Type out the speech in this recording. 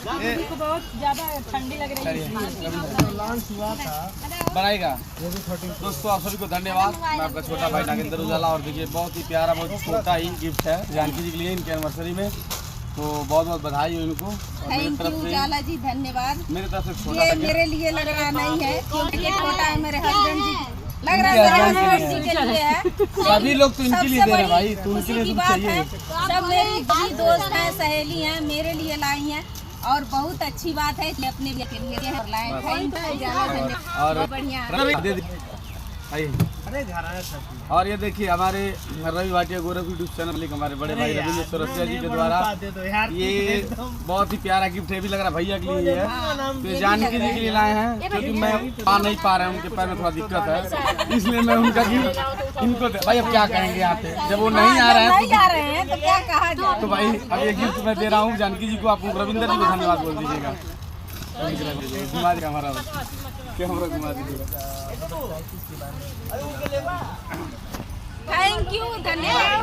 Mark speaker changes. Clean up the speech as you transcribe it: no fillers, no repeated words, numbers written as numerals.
Speaker 1: को बहुत ज्यादा ठंडी लग रही है।
Speaker 2: बनाएगा दोस्तों, आप सभी को धन्यवाद। मैं आपका छोटा भाई नागेंद्र उजाला। और देखिए बहुत ही प्यारा, बहुत छोटा ही गिफ्ट है जानकी जी के लिए इनके एनिवर्सरी में, तो बहुत बहुत बधाई हो इनको।
Speaker 3: थैंक यू उजाला जी, धन्यवाद।
Speaker 2: मेरी तरफ से छोटा
Speaker 3: ये मेरे लिए लग रहा नहीं है क्योंकि ये छोटा है, मेरे हस्बैंड जी लग रहा है जी के लिए है।
Speaker 2: सभी लोग तो इनके लिए दे रहे हैं भाई, तो उनके लिए
Speaker 3: की
Speaker 2: तो
Speaker 3: बात
Speaker 2: चाहिए।
Speaker 3: है, सब मेरी भी दोस्त हैं, सहेली हैं, मेरे लिए लाई हैं और बहुत अच्छी बात है कि अपने लिए के लिए लाए। थैंक यू उजाला, धन्यवाद।
Speaker 2: और
Speaker 3: बढ़िया।
Speaker 2: और ये देखिए हमारे रवि भाटिया गौरव यूट्यूब चैनल हमारे बड़े भाई रविंद्र सरसिया जी के द्वारा ये बहुत ही प्यारा गिफ्ट है, भी लग रहा है भैया के लिए है, तो जानकी जी के लिए लाए हैं क्योंकि मैं आ नहीं पा रहा हूँ, उनके पैर में थोड़ा दिक्कत है, इसलिए मैं उनका गिफ्ट इनको भाई अब क्या कहेंगे यहाँ पे, जब वो नहीं आ रहे हैं
Speaker 3: तो क्या कहा जाए।
Speaker 2: तो भाई अब ये गिफ्ट मैं दे रहा हूँ जानकी जी को। आप रविंद्र जी को धन्यवाद बोल दीजिएगा। घुमा देगा हमारा कैमरा, घुमा दीजिएगा।
Speaker 3: थैंक यू, धन्यवाद।